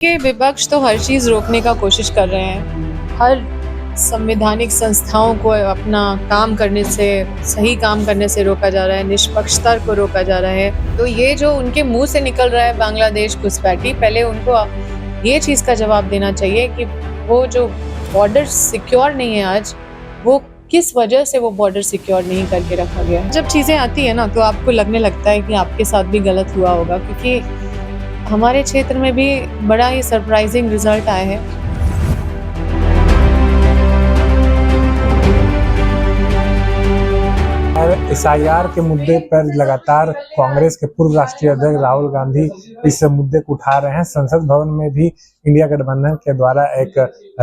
के विपक्ष तो हर चीज़ रोकने का कोशिश कर रहे हैं। हर संवैधानिक संस्थाओं को अपना काम करने से, सही काम करने से रोका जा रहा है, निष्पक्षता को रोका जा रहा है। तो ये जो उनके मुँह से निकल रहा है बांग्लादेश घुसपैठी, पहले उनको ये चीज़ का जवाब देना चाहिए कि वो जो बॉर्डर सिक्योर नहीं है आज, वो किस वजह से वो बॉर्डर सिक्योर नहीं करके रखा गया है। जब चीज़ें आती है ना, तो आपको लगने लगता है कि आपके साथ भी गलत हुआ होगा, क्योंकि हमारे क्षेत्र में भी बड़ा ही सरप्राइजिंग रिजल्ट आया है। और एसआईआर के मुद्दे पर लगातार कांग्रेस के पूर्व राष्ट्रीय अध्यक्ष राहुल गांधी इस मुद्दे को उठा रहे हैं। संसद भवन में भी इंडिया गठबंधन के द्वारा एक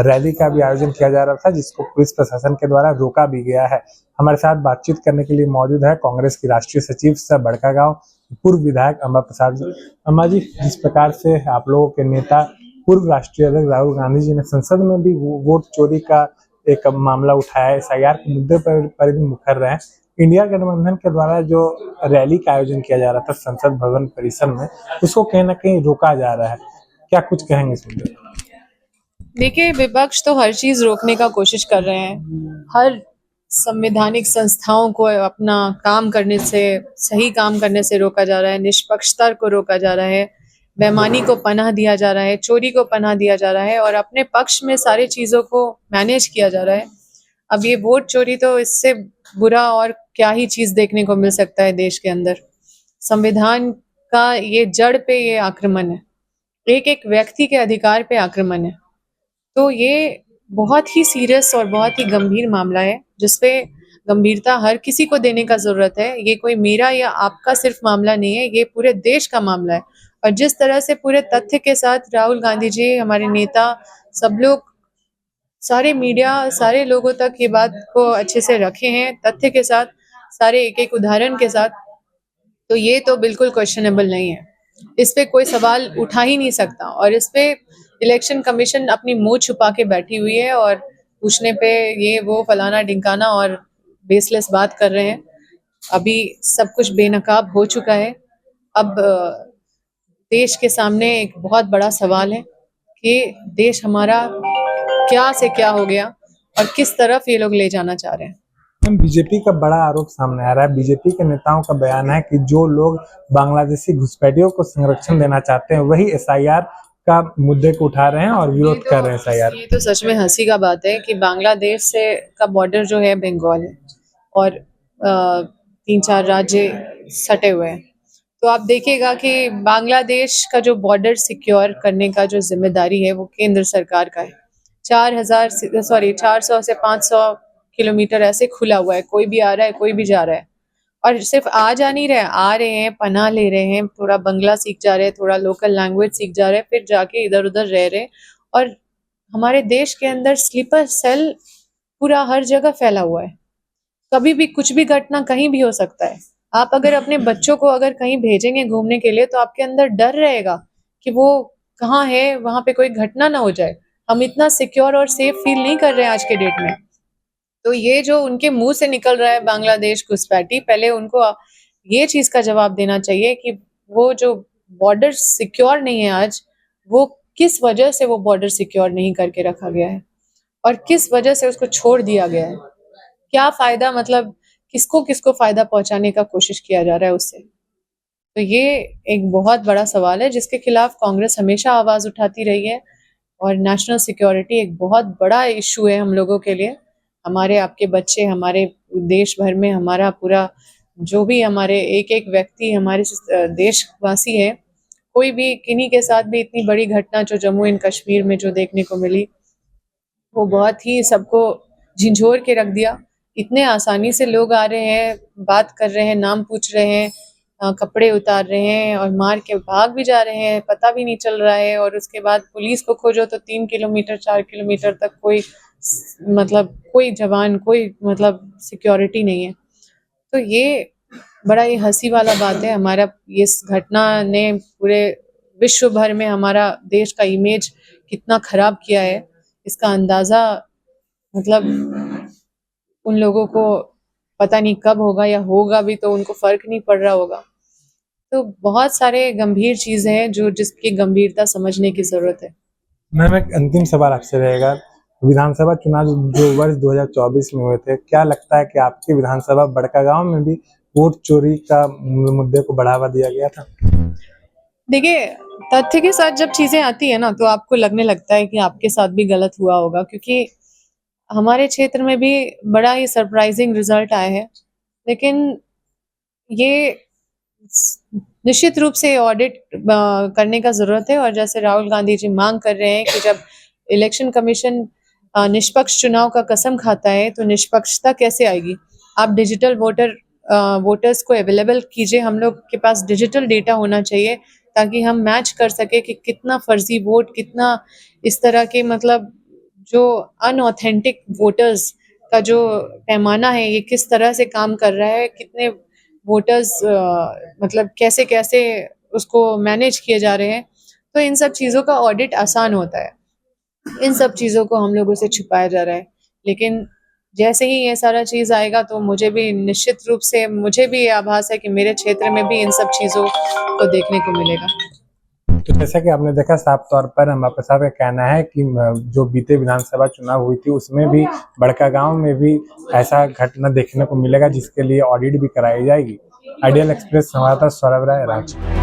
रैली का भी आयोजन किया जा रहा था, जिसको पुलिस प्रशासन के द्वारा रोका भी गया है। हमारे साथ बातचीत करने के लिए मौजूद है कांग्रेस की राष्ट्रीय सचिव सह बड़कागांव पूर्व विधायक अम्बा प्रसाद जी। अम्बा जी, जिस प्रकार से आप लोगों के नेता पूर्व राष्ट्रीय अध्यक्ष राहुल गांधी जी ने संसद में भी वोट चोरी का एक मामला उठाया है, एसआईआर के मुद्दे पर भी मुखर रहे हैं। इंडिया गठबंधन के द्वारा जो रैली का आयोजन किया जा रहा था संसद भवन परिसर में, उसको कहीं ना कहीं रोका जा रहा है। क्या कुछ कहेंगे इस मुद्दे पर? देखिए, विपक्ष तो हर चीज़ रोकने का कोशिश कर रहे हैं। हर संवैधानिक संस्थाओं को अपना काम करने से, सही काम करने से रोका जा रहा है, निष्पक्षता को रोका जा रहा है, बेईमानी को पनाह दिया जा रहा है, चोरी को पनाह दिया जा रहा है और अपने पक्ष में सारी चीज़ों को मैनेज किया जा रहा है। अब ये वोट चोरी, तो इससे बुरा और क्या ही चीज़ देखने को मिल सकता है देश के अंदर। संविधान का ये जड़ पे ये आक्रमण है, एक एक व्यक्ति के अधिकार पे आक्रमण है। तो ये बहुत ही सीरियस और बहुत ही गंभीर मामला है, जिसपे गंभीरता हर किसी को देने का ज़रूरत है। ये कोई मेरा या आपका सिर्फ मामला नहीं है, ये पूरे देश का मामला है। और जिस तरह से पूरे तथ्य के साथ राहुल गांधी जी, हमारे नेता, सब लोग, सारे मीडिया, सारे लोगों तक ये बात को अच्छे से रखे हैं, तथ्य के साथ, सारे एक-एक उदाहरण के साथ, तो ये तो बिल्कुल क्वेश्चनेबल नहीं है। इस पे कोई सवाल उठा ही नहीं सकता और इस पे इलेक्शन कमीशन अपनी मुँह छुपा के बैठी हुई है और पूछने पे ये वो फलाना ढिमकाना और बेसलेस बात कर रहे हैं। अभी सब कुछ बेनकाब हो चुका है। अब देश के सामने एक बहुत बड़ा सवाल है कि देश हमारा क्या से क्या हो गया और किस तरफ ये लोग ले जाना चाह रहे हैं। बीजेपी का बड़ा आरोप सामने आ रहा है। बीजेपी के नेताओं का बयान है कि जो लोग बांग्लादेशी घुसपैठियों को संरक्षण देना चाहते हैं, वही एसआईआर का मुद्दे को उठा रहे हैं और विरोध कर रहे हैं एसआईआर। ये तो सच में हंसी का बात है कि बांग्लादेश से का बॉर्डर जो है बंगाल है और 3-4 राज्य सटे हुए हैं। तो आप देखिएगा कि बांग्लादेश का जो बॉर्डर सिक्योर करने का जो जिम्मेदारी है, वो केंद्र सरकार का है। 400 से 500 किलोमीटर ऐसे खुला हुआ है, कोई भी आ रहा है, कोई भी जा रहा है। और सिर्फ आ जा नहीं रहे, आ रहे हैं, पनाह ले रहे हैं, थोड़ा बंगला सीख जा रहे हैं, थोड़ा लोकल लैंग्वेज सीख जा रहे हैं, फिर जाके इधर-उधर रह रहे हैं। और हमारे देश के अंदर स्लीपर सेल पूरा हर जगह फैला हुआ है। कभी भी कुछ भी घटना कहीं भी हो सकता है। आप अगर अपने बच्चों को अगर कहीं भेजेंगे घूमने के लिए, तो आपके अंदर डर रहेगा कि वो कहाँ है, वहाँ पे कोई घटना ना हो जाए। हम इतना सिक्योर और सेफ फील नहीं कर रहे हैं आज के डेट में। तो ये जो उनके मुँह से निकल रहा है बांग्लादेश घुसपैठी, पहले उनको ये चीज़ का जवाब देना चाहिए कि वो जो बॉर्डर सिक्योर नहीं है आज, वो किस वजह से वो बॉर्डर सिक्योर नहीं करके रखा गया है और किस वजह से उसको छोड़ दिया गया है। क्या फ़ायदा, मतलब किसको-किसको फ़ायदा पहुँचाने का कोशिश किया जा रहा है उससे। तो ये एक बहुत बड़ा सवाल है, जिसके खिलाफ कांग्रेस हमेशा आवाज़ उठाती रही है और नेशनल सिक्योरिटी एक बहुत बड़ा इश्यू है हम लोगों के लिए। हमारे आपके बच्चे, हमारे देश भर में हमारा पूरा जो भी हमारे एक-एक व्यक्ति, हमारे देशवासी है, कोई भी किन्हीं के साथ भी इतनी बड़ी घटना जो जम्मू एंड कश्मीर में जो देखने को मिली, वो बहुत ही सबको झिंझोर के रख दिया। इतने आसानी से लोग आ रहे हैं, बात कर रहे हैं, नाम पूछ रहे हैं, कपड़े उतार रहे हैं और मार के भाग भी जा रहे हैं, पता भी नहीं चल रहा है। और उसके बाद पुलिस को खोजो तो 3 किलोमीटर 4 किलोमीटर तक कोई मतलब कोई जवान, कोई मतलब सिक्योरिटी नहीं है। तो ये बड़ा ही हँसी वाला बात है। हमारा इस घटना ने पूरे विश्व भर में हमारा देश का इमेज कितना खराब किया है, इसका अंदाज़ा मतलब उन लोगों को पता नहीं कब होगा, या होगा भी तो उनको फ़र्क नहीं पड़ रहा होगा। तो बहुत सारे गंभीर चीजें हैं जो जिसकी गंभीरता समझने की जरूरत है। मैम एक अंतिम सवाल आपसे रहेगा, विधानसभा चुनाव जो वर्ष 2024 में हुए थे, क्या लगता है कि आपकी विधानसभा बड़कागांव में भी वोट चोरी का मुद्दे को बढ़ावा दिया गया था? देखिए, तथ्य के साथ जब चीजें आती है ना तो आपको लगने लगता है कि आपके साथ भी गलत हुआ होगा, क्योंकि हमारे क्षेत्र में भी बड़ा ही सरप्राइजिंग रिजल्ट आए हैं। लेकिन ये निश्चित रूप से ऑडिट करने का जरूरत है, और जैसे राहुल गांधी जी मांग कर रहे हैं कि जब इलेक्शन कमीशन निष्पक्ष चुनाव का कसम खाता है तो निष्पक्षता कैसे आएगी। आप डिजिटल वोटर्स को अवेलेबल कीजिए, हम लोग के पास डिजिटल डेटा होना चाहिए ताकि हम मैच कर सके कि कितना फर्जी वोट, कितना इस तरह के मतलब जो अनऑथेंटिक वोटर्स का जो पैमाना है ये किस तरह से काम कर रहा है, कितने वोटर्स मतलब कैसे कैसे उसको मैनेज किए जा रहे हैं। तो इन सब चीज़ों का ऑडिट आसान होता है, इन सब चीज़ों को हम लोगों से छुपाया जा रहा है। लेकिन जैसे ही ये सारा चीज़ आएगा तो मुझे भी निश्चित रूप से मुझे भी ये आभास है कि मेरे क्षेत्र में भी इन सब चीज़ों को देखने को मिलेगा। तो जैसा कि आपने देखा, साफ तौर पर अम्बापा साहब का कहना है कि जो बीते विधानसभा चुनाव हुई थी उसमें भी बड़कागांव में भी ऐसा घटना देखने को मिलेगा जिसके लिए ऑडिट भी कराई जाएगी। आइडियल एक्सप्रेस संवाददाता सौरभ राय, रांची।